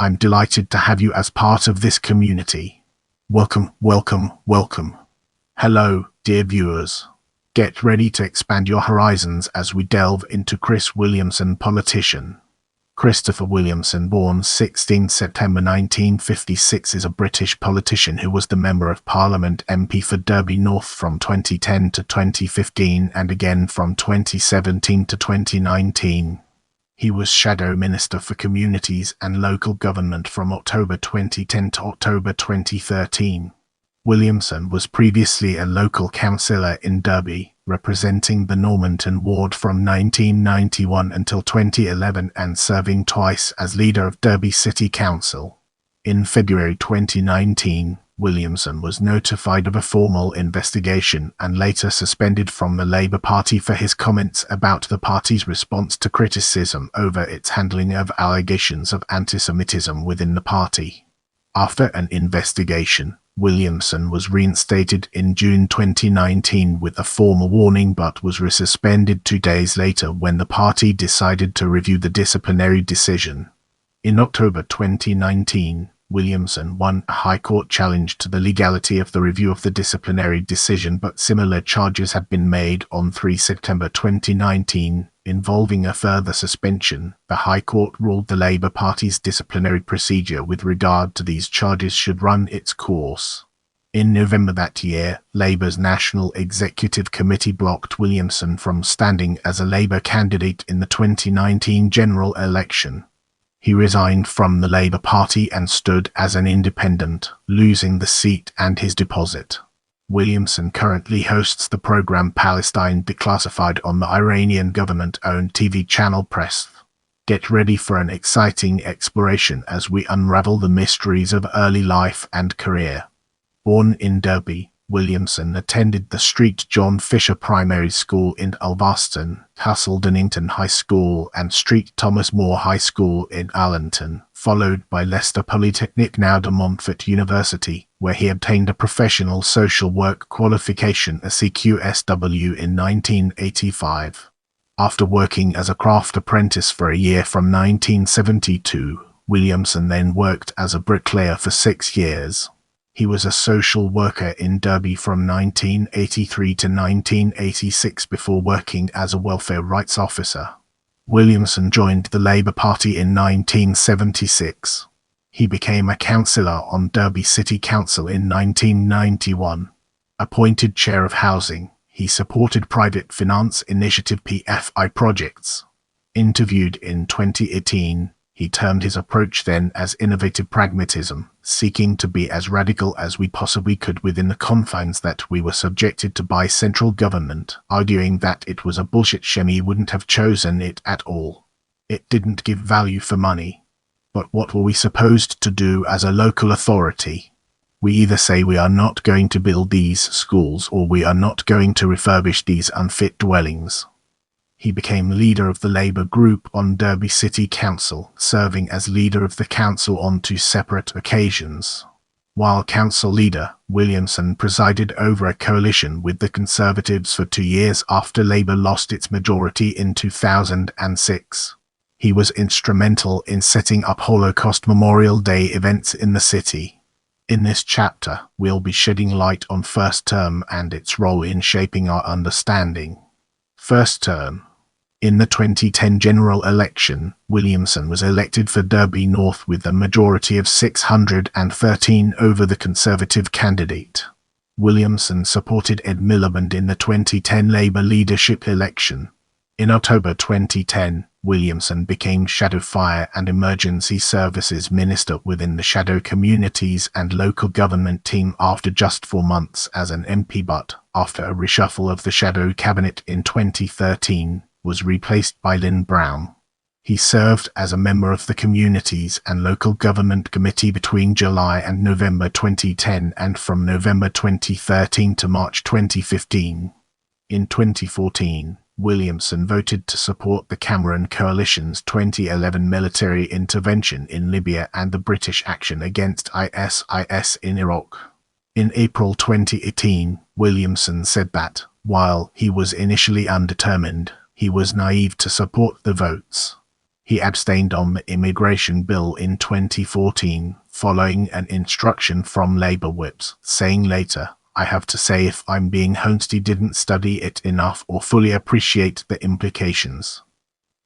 I'm delighted to have you as part of this community. Welcome, welcome, welcome. Hello, dear viewers. Get ready to expand your horizons as we delve into Chris Williamson, politician. Christopher Williamson, born 16 September 1956, is a British politician who was the Member of Parliament MP for Derby North from 2010 to 2015 and again from 2017 to 2019. He was Shadow Minister for Communities and Local Government from October 2010 to October 2013. Williamson was previously a local councillor in Derby, representing the Normanton ward from 1991 until 2011 and serving twice as leader of Derby City Council. In February 2019, Williamson was notified of a formal investigation and later suspended from the Labour Party for his comments about the party's response to criticism over its handling of allegations of antisemitism within the party. After an investigation, Williamson was reinstated in June 2019 with a formal warning but was resuspended 2 days later when the party decided to review the disciplinary decision. In October 2019, Williamson won a High Court challenge to the legality of the review of the disciplinary decision, but similar charges had been made on 3 September 2019, involving a further suspension. The High Court ruled the Labour Party's disciplinary procedure with regard to these charges should run its course. In November that year, Labour's National Executive Committee blocked Williamson from standing as a Labour candidate in the 2019 general election. He resigned from the Labour Party and stood as an independent, losing the seat and his deposit. Williamson currently hosts the programme Palestine Declassified on the Iranian government-owned TV channel Press. Get ready for an exciting exploration as we unravel the mysteries of early life and career. Born in Derby, Williamson attended the Street John Fisher Primary School in Ulverston, Castledonington High School and Street Thomas More High School in Allenton, followed by Leicester Polytechnic, now de Montfort University, where he obtained a professional social work qualification, a CQSW, in 1985. After working as a craft apprentice for a year from 1972, Williamson then worked as a bricklayer for 6 years. He was a social worker in Derby from 1983 to 1986 before working as a welfare rights officer. Williamson joined the Labour Party in 1976. He became a councillor on Derby City Council in 1991. Appointed Chair of Housing, he supported private finance initiative PFI projects. Interviewed in 2018, he termed his approach then as innovative pragmatism, seeking to be as radical as we possibly could within the confines that we were subjected to by central government, arguing that it was a bullshit shame he wouldn't have chosen it at all. It didn't give value for money. But what were we supposed to do as a local authority? We either say we are not going to build these schools or we are not going to refurbish these unfit dwellings. He became leader of the Labour group on Derby City Council, serving as leader of the council on 2 separate occasions. While council leader, Williamson presided over a coalition with the Conservatives for 2 years after Labour lost its majority in 2006. He was instrumental in setting up Holocaust Memorial Day events in the city. In this chapter, we'll be shedding light on first term and its role in shaping our understanding. First term. In the 2010 general election, Williamson was elected for Derby North with a majority of 613 over the Conservative candidate. Williamson supported Ed Miliband in the 2010 Labour leadership election. In October 2010, Williamson became Shadow Fire and Emergency Services Minister within the Shadow Communities and Local Government team after just 4 months as an MP, but, after a reshuffle of the Shadow Cabinet in 2013, was replaced by Lynn Brown. He served as a member of the Communities and Local Government Committee between July and November 2010 and from November 2013 to March 2015. In 2014, Williamson voted to support the Cameron Coalition's 2011 military intervention in Libya and the British action against ISIS in Iraq. In April 2018, Williamson said that, while he was initially undetermined, he was naive to support the votes. He abstained on the immigration bill in 2014, following an instruction from Labour whips, saying later, "I have to say if I'm being honest, he didn't study it enough or fully appreciate the implications."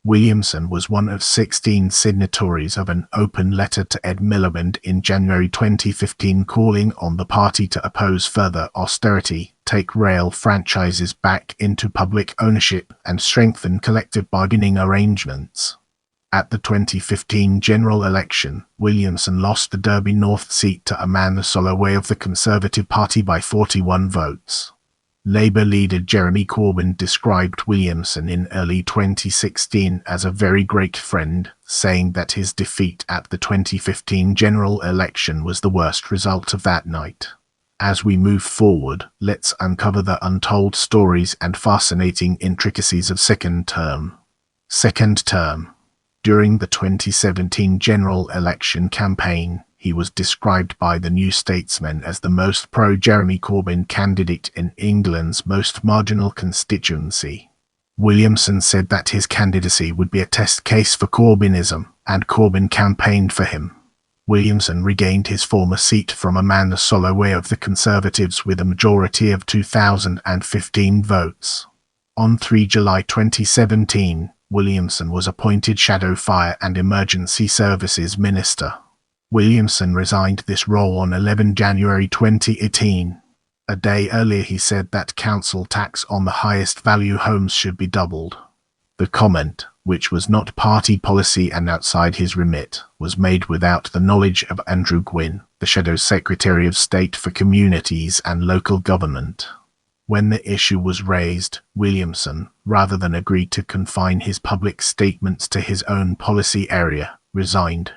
Williamson was one of 16 signatories of an open letter to Ed Miliband in January 2015 calling on the party to oppose further austerity, take rail franchises back into public ownership, and strengthen collective bargaining arrangements. At the 2015 general election, Williamson lost the Derby North seat to Amanda Soloway of the Conservative Party by 41 votes. Labour leader Jeremy Corbyn described Williamson in early 2016 as a very great friend, saying that his defeat at the 2015 general election was the worst result of that night. As we move forward, let's uncover the untold stories and fascinating intricacies of second term. Second term. During the 2017 general election campaign, he was described by the New Statesman as the most pro-Jeremy Corbyn candidate in England's most marginal constituency. Williamson said that his candidacy would be a test case for Corbynism, and Corbyn campaigned for him. Williamson regained his former seat from Amanda Soloway of the Conservatives with a majority of 2,015 votes. On 3 July 2017, Williamson was appointed Shadow Fire and Emergency Services Minister. Williamson resigned this role on 11 January 2018. A day earlier he said that council tax on the highest value homes should be doubled. The comment, which was not party policy and outside his remit, was made without the knowledge of Andrew Gwynn, the Shadow Secretary of State for Communities and Local Government. When the issue was raised, Williamson, rather than agree to confine his public statements to his own policy area, resigned.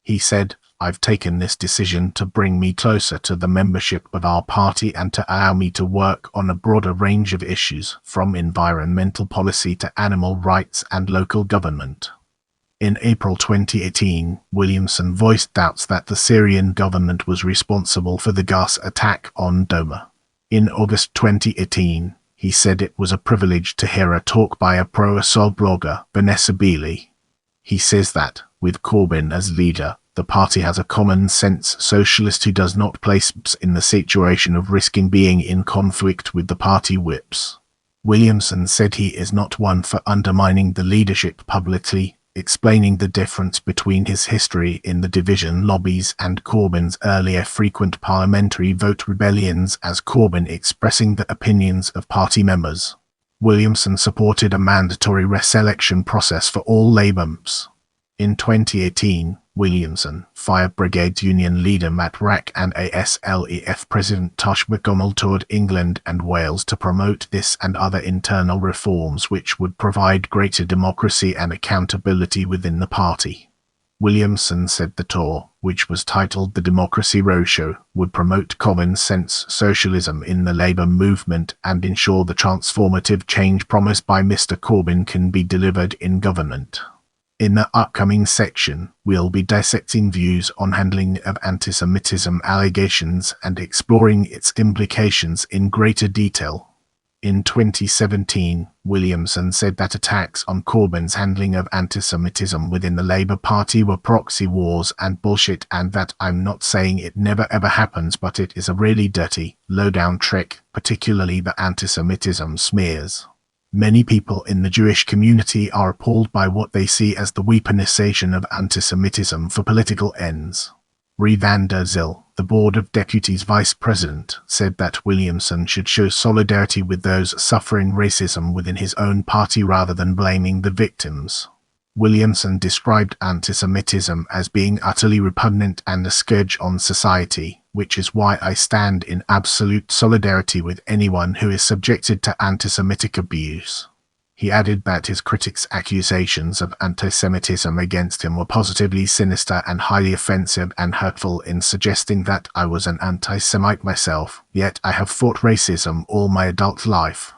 He said, "I've taken this decision to bring me closer to the membership of our party and to allow me to work on a broader range of issues, from environmental policy to animal rights and local government." In April 2018, Williamson voiced doubts that the Syrian government was responsible for the gas attack on Douma. In August 2018, he said it was a privilege to hear a talk by a pro-Assad blogger, Vanessa Beeley. He says that, with Corbyn as leader, the party has a common-sense socialist who does not place us in the situation of risking being in conflict with the party whips. Williamson said he is not one for undermining the leadership publicly, explaining the difference between his history in the division lobbies and Corbyn's earlier frequent parliamentary vote rebellions as Corbyn expressing the opinions of party members. Williamson supported a mandatory reselection process for all Labour MPs. In 2018, Williamson, Fire Brigade Union leader Matt Rack and ASLEF President Tosh McConnell toured England and Wales to promote this and other internal reforms which would provide greater democracy and accountability within the party. Williamson said the tour, which was titled the Democracy Roadshow, would promote common-sense socialism in the Labour movement and ensure the transformative change promised by Mr. Corbyn can be delivered in government. In the upcoming section, we'll be dissecting views on handling of antisemitism allegations and exploring its implications in greater detail. In 2017, Williamson said that attacks on Corbyn's handling of antisemitism within the Labour Party were proxy wars and bullshit, and that "I'm not saying it never ever happens, but it is a really dirty, low-down trick, particularly the antisemitism smears. Many people in the Jewish community are appalled by what they see as the weaponization of antisemitism for political ends." Rie van der Zil, the Board of Deputies Vice President, said that Williamson should show solidarity with those suffering racism within his own party rather than blaming the victims. Williamson described antisemitism as being utterly repugnant and a scourge on society, which is why I stand in absolute solidarity with anyone who is subjected to anti-Semitic abuse. He added that his critics' accusations of anti-Semitism against him were positively sinister and highly offensive and hurtful, in suggesting that I was an anti-Semite myself, yet I have fought racism all my adult life.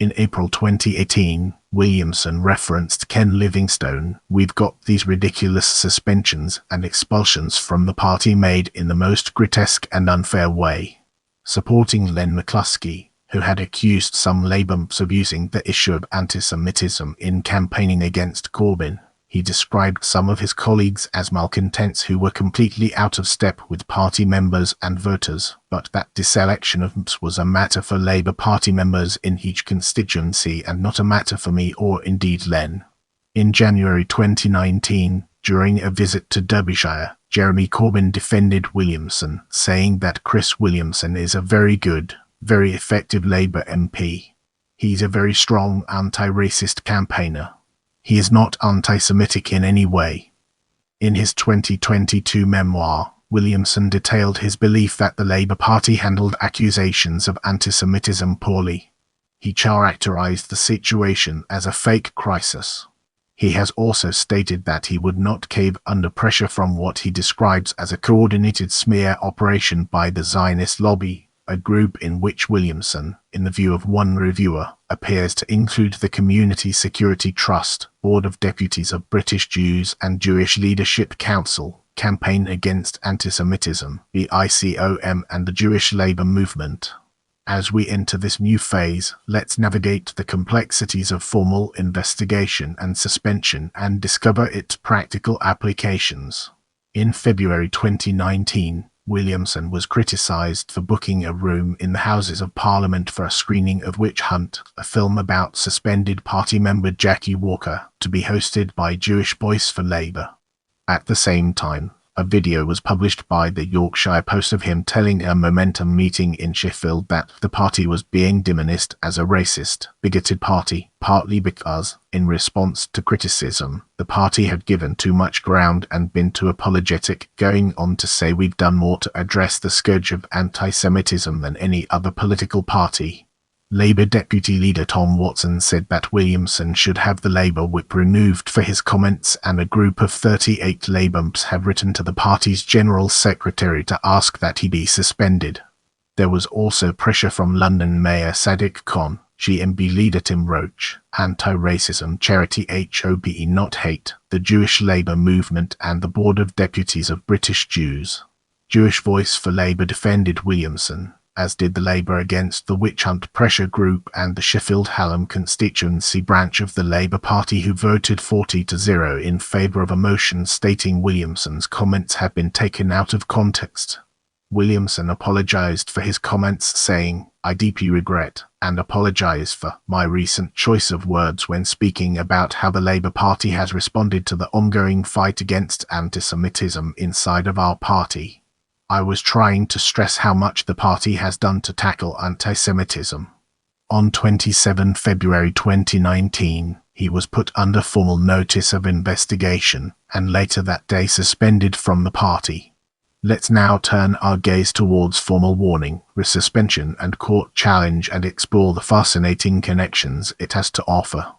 In April 2018, Williamson referenced Ken Livingstone. "We've got these ridiculous suspensions and expulsions from the party made in the most grotesque and unfair way." Supporting Len McCluskey, who had accused some Labour MPs of using the issue of anti-Semitism in campaigning against Corbyn. He described some of his colleagues as malcontents who were completely out of step with party members and voters, but that deselection of MPs was a matter for Labour Party members in each constituency and not a matter for me or indeed Len. In January 2019, during a visit to Derbyshire, Jeremy Corbyn defended Williamson, saying that Chris Williamson is a very good, very effective Labour MP. He's a very strong anti-racist campaigner. He is not anti-Semitic in any way. In his 2022 memoir, Williamson detailed his belief that the Labour Party handled accusations of antisemitism poorly. He characterized the situation as a fake crisis. He has also stated that he would not cave under pressure from what he describes as a coordinated smear operation by the Zionist lobby, a group in which Williamson, in the view of one reviewer, appears to include the Community Security Trust, Board of Deputies of British Jews and Jewish Leadership Council, Campaign Against Antisemitism, the ICOM, and the Jewish Labour Movement. As we enter this new phase, let's navigate the complexities of formal investigation and suspension and discover its practical applications. In February 2019, Williamson was criticised for booking a room in the Houses of Parliament for a screening of Witch Hunt, a film about suspended party member Jackie Walker, to be hosted by Jewish Voice for Labour. At the same time, a video was published by the Yorkshire Post of him telling a Momentum meeting in Sheffield that the party was being demonized as a racist, bigoted party, partly because, in response to criticism, the party had given too much ground and been too apologetic, going on to say we've done more to address the scourge of anti-Semitism than any other political party. Labour Deputy Leader Tom Watson said that Williamson should have the Labour whip removed for his comments, and a group of 38 Labour MPs have written to the party's General Secretary to ask that he be suspended. There was also pressure from London Mayor Sadiq Khan, GMB leader Tim Roach, anti-racism charity HOPE Not Hate, the Jewish Labour Movement and the Board of Deputies of British Jews. Jewish Voice for Labour defended Williamson, as did the Labour Against the Witch Hunt Pressure Group and the Sheffield Hallam constituency branch of the Labour Party, who voted 40-0 in favour of a motion stating Williamson's comments had been taken out of context. Williamson apologised for his comments, saying, "I deeply regret and apologise for my recent choice of words when speaking about how the Labour Party has responded to the ongoing fight against antisemitism inside of our party. I was trying to stress how much the party has done to tackle anti-Semitism." On 27 February 2019, he was put under formal notice of investigation, and later that day suspended from the party. Let's now turn our gaze towards formal warning, resuspension and court challenge and explore the fascinating connections it has to offer.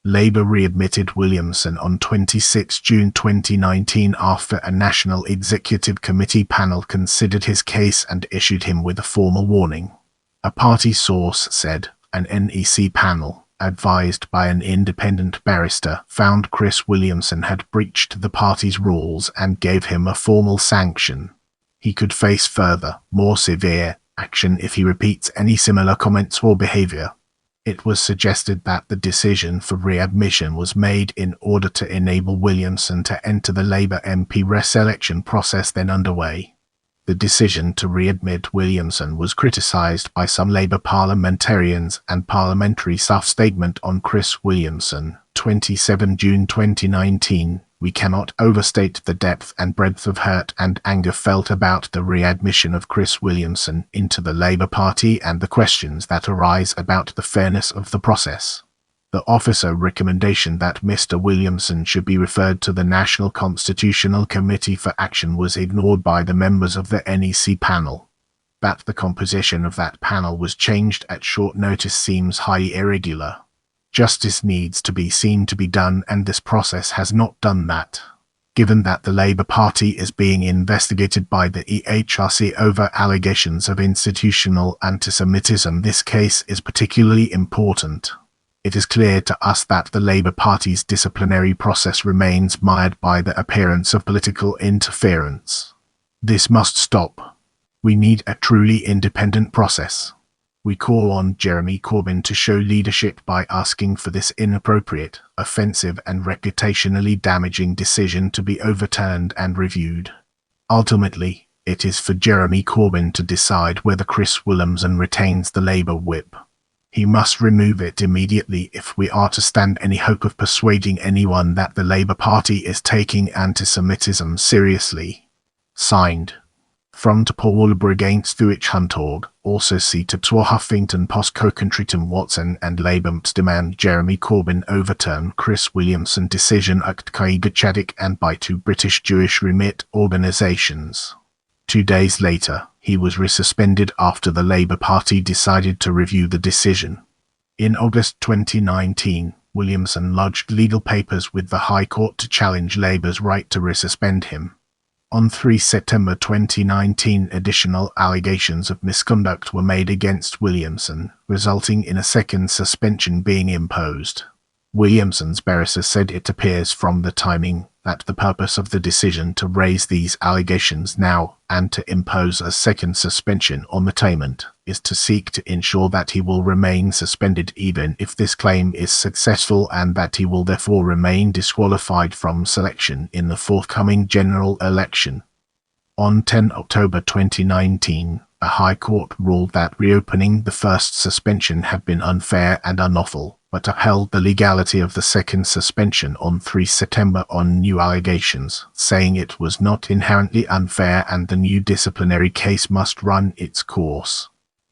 Labour readmitted Williamson on 26 June 2019 after a National Executive Committee panel considered his case and issued him with a formal warning. A party source said, an NEC panel, advised by an independent barrister, found Chris Williamson had breached the party's rules and gave him a formal sanction. He could face further, more severe, action if he repeats any similar comments or behaviour. It was suggested that the decision for readmission was made in order to enable Williamson to enter the Labour MP re-selection process then underway. The decision to readmit Williamson was criticised by some Labour parliamentarians, and parliamentary staff statement on Chris Williamson, 27 June 2019, "We cannot overstate the depth and breadth of hurt and anger felt about the readmission of Chris Williamson into the Labour Party and the questions that arise about the fairness of the process. The officer recommendation that Mr. Williamson should be referred to the National Constitutional Committee for action was ignored by the members of the NEC panel. That the composition of that panel was changed at short notice seems highly irregular. Justice needs to be seen to be done, and this process has not done that. Given that the Labour Party is being investigated by the EHRC over allegations of institutional antisemitism, this case is particularly important. It is clear to us that the Labour Party's disciplinary process remains mired by the appearance of political interference. This must stop. We need a truly independent process. We call on Jeremy Corbyn to show leadership by asking for this inappropriate, offensive and reputationally damaging decision to be overturned and reviewed. Ultimately, it is for Jeremy Corbyn to decide whether Chris Williamson retains the Labour whip. He must remove it immediately if we are to stand any hope of persuading anyone that the Labour Party is taking antisemitism seriously. Signed. From to Paul Against Thuich Huntorg, also see to Twa Huffington Post Co-Contritum Watson and Labour demand Jeremy Corbyn overturn Chris Williamson decision act Kaiga Chaddick and by two British Jewish remit organisations. 2 days later, he was resuspended after the Labour Party decided to review the decision. In August 2019, Williamson lodged legal papers with the High Court to challenge Labour's right to resuspend him. On 3 September 2019, additional allegations of misconduct were made against Williamson, resulting in a second suspension being imposed. Williamson's barrister said it appears from the timing that the purpose of the decision to raise these allegations now and to impose a second suspension on the claimant is to seek to ensure that he will remain suspended even if this claim is successful and that he will therefore remain disqualified from selection in the forthcoming general election. On 10 October 2019, a High Court ruled that reopening the first suspension had been unfair and unlawful, but upheld the legality of the second suspension on 3 September on new allegations, saying it was not inherently unfair and the new disciplinary case must run its course.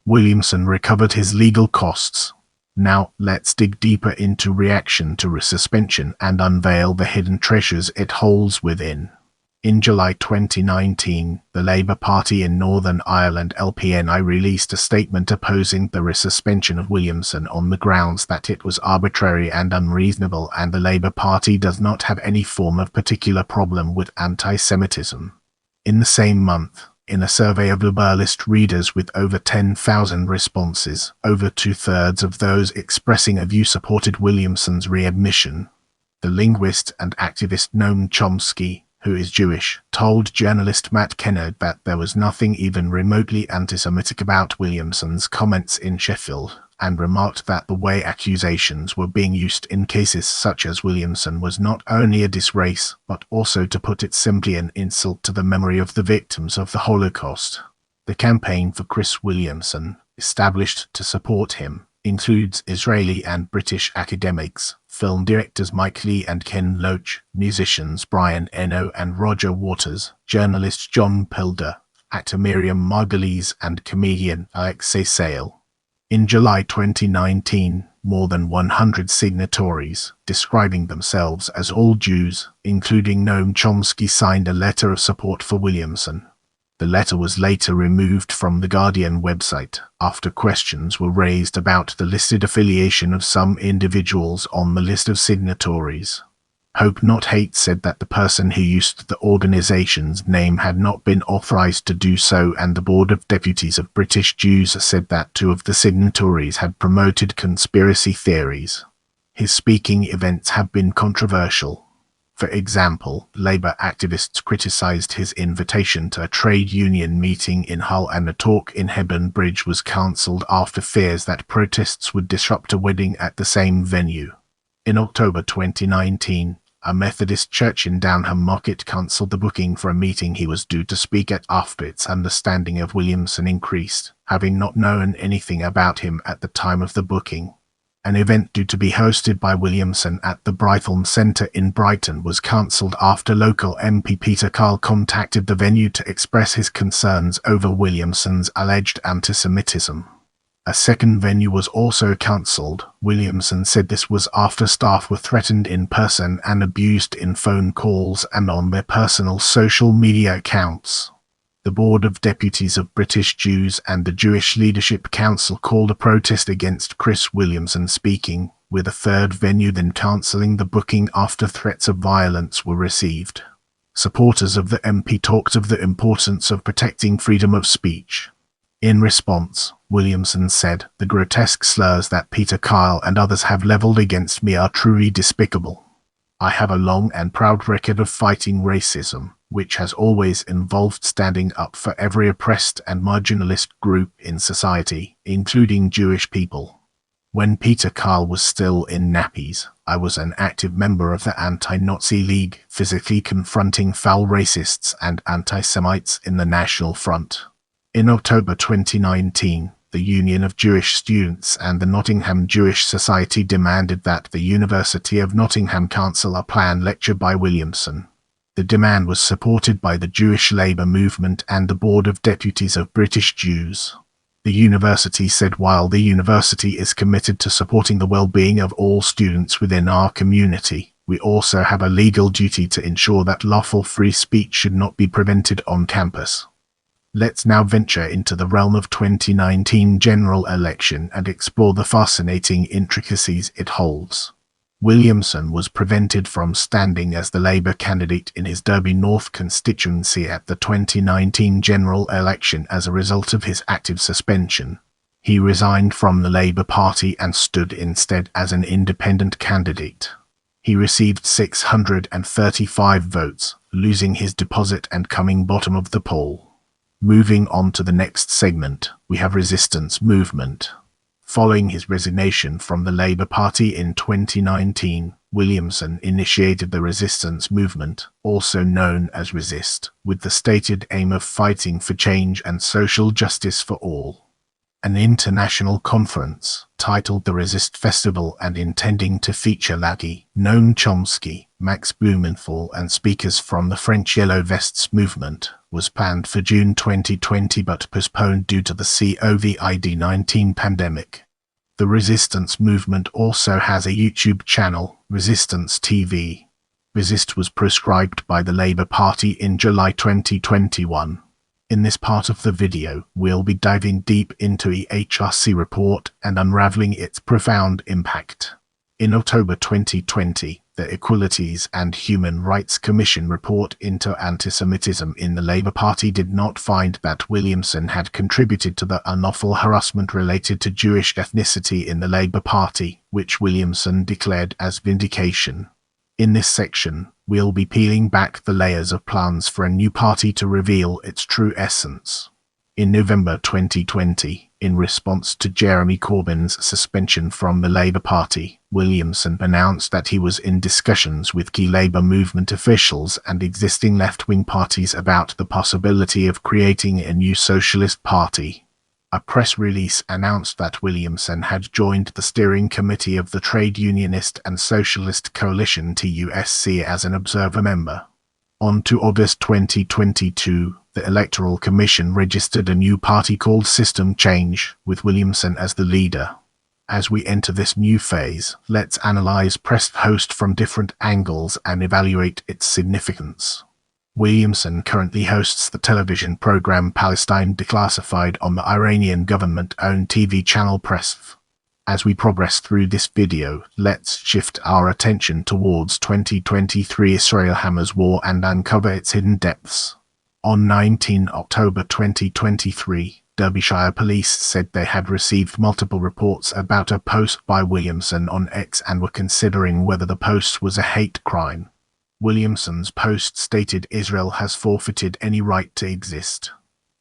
Williamson recovered his legal costs. Now, let's dig deeper into reaction to resuspension and unveil the hidden treasures it holds within. In July 2019, the Labour Party in Northern Ireland LPNI released a statement opposing the resuspension of Williamson on the grounds that it was arbitrary and unreasonable and the Labour Party does not have any form of particular problem with anti-Semitism. In the same month, in a survey of Labourist readers with over 10,000 responses, over two-thirds of those expressing a view supported Williamson's readmission. The linguist and activist Noam Chomsky, who is Jewish, told journalist Matt Kennard that there was nothing even remotely anti-Semitic about Williamson's comments in Sheffield, and remarked that the way accusations were being used in cases such as Williamson was not only a disgrace, but also, to put it simply, an insult to the memory of the victims of the Holocaust. The campaign for Chris Williamson, established to support him, includes Israeli and British academics, film directors Mike Lee and Ken Loach, musicians Brian Eno and Roger Waters, journalist John Pilder, actor Miriam Margolyes and comedian Alexei Sayle. In July 2019, more than 100 signatories, describing themselves as all Jews, including Noam Chomsky, signed a letter of support for Williamson. The letter was later removed from the Guardian website after questions were raised about the listed affiliation of some individuals on the list of signatories. Hope Not Hate said that the person who used the organization's name had not been authorized to do so, and the Board of Deputies of British Jews said that 2 of the signatories had promoted conspiracy theories. His speaking events have been controversial. For example, Labour activists criticised his invitation to a trade union meeting in Hull, and a talk in Hebburn Bridge was cancelled after fears that protests would disrupt a wedding at the same venue. In October 2019, a Methodist church in Downham Market cancelled the booking for a meeting he was due to speak at after its understanding of Williamson increased, having not known anything about him at the time of the booking. An event due to be hosted by Williamson at the Brighthelm Centre in Brighton was cancelled after local MP Peter Kyle contacted the venue to express his concerns over Williamson's alleged antisemitism. A second venue was also cancelled. Williamson said this was after staff were threatened in person and abused in phone calls and on their personal social media accounts. The Board of Deputies of British Jews and the Jewish Leadership Council called a protest against Chris Williamson speaking, with a third venue then cancelling the booking after threats of violence were received. Supporters of the MP talked of the importance of protecting freedom of speech. In response, Williamson said, "The grotesque slurs that Peter Kyle and others have levelled against me are truly despicable. I have a long and proud record of fighting racism, which has always involved standing up for every oppressed and marginalist group in society, including Jewish people. When Peter Kyle was still in nappies, I was an active member of the Anti-Nazi League, physically confronting foul racists and anti-Semites in the National Front. In October 2019, the Union of Jewish Students and the Nottingham Jewish Society demanded that the University of Nottingham cancel a planned lecture by Williamson. The demand was supported by the Jewish Labour Movement and the Board of Deputies of British Jews. The university said, while the university is committed to supporting the well-being of all students within our community, we also have a legal duty to ensure that lawful free speech should not be prevented on campus. Let's now venture into the realm of 2019 general election and explore the fascinating intricacies it holds. Williamson was prevented from standing as the Labour candidate in his Derby North constituency at the 2019 general election as a result of his active suspension. He resigned from the Labour Party and stood instead as an independent candidate. He received 635 votes, losing his deposit and coming bottom of the poll. Moving on to the next segment, we have resistance movement. Following his resignation from the Labour Party in 2019, Williamson initiated the resistance movement, also known as Resist, with the stated aim of fighting for change and social justice for all. An international conference, titled the Resist Festival and intending to feature Laggy, Noam Chomsky, Max Blumenthal and speakers from the French Yellow Vests movement, was planned for June 2020 but postponed due to the COVID-19 pandemic. The resistance movement also has a YouTube channel, Resistance TV. Resist was proscribed by the Labour Party in July 2021. In this part of the video, we'll be diving deep into the HRC report and unraveling its profound impact. In October 2020, the Equalities and Human Rights Commission report into antisemitism in the Labour Party did not find that Williamson had contributed to the unlawful harassment related to Jewish ethnicity in the Labour Party, which Williamson declared as vindication. In this section, we'll be peeling back the layers of plans for a new party to reveal its true essence. In November 2020, in response to Jeremy Corbyn's suspension from the Labour Party, Williamson announced that he was in discussions with key Labour movement officials and existing left-wing parties about the possibility of creating a new socialist party. A press release announced that Williamson had joined the steering committee of the Trade Unionist and Socialist Coalition TUSC as an observer member. On to August 2022, the Electoral Commission registered a new party called System Change, with Williamson as the leader. As we enter this new phase, let's analyze press host from different angles and evaluate its significance. Williamson currently hosts the television program Palestine Declassified on the Iranian government-owned TV channel Press. As we progress through this video, let's shift our attention towards 2023 Israel-Hamas war and uncover its hidden depths. On 19 October 2023, Derbyshire Police said they had received multiple reports about a post by Williamson on X and were considering whether the post was a hate crime. Williamson's post stated Israel has forfeited any right to exist.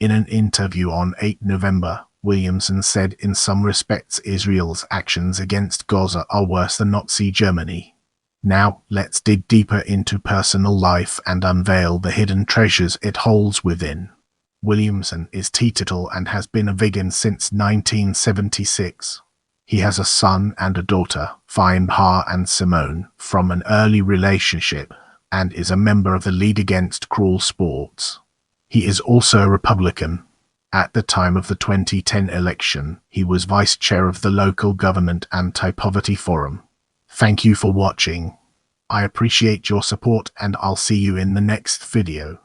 In an interview on 8 November, Williamson said in some respects Israel's actions against Gaza are worse than Nazi Germany. Now, let's dig deeper into personal life and unveil the hidden treasures it holds within. Williamson is teetotal and has been a vegan since 1976. He has a son and a daughter, Feinbar and Simone, from an early relationship, and is a member of the League Against Cruel Sports. He is also a Republican. At the time of the 2010 election, he was vice chair of the local government anti-poverty forum. Thank you for watching. I appreciate your support and I'll see you in the next video.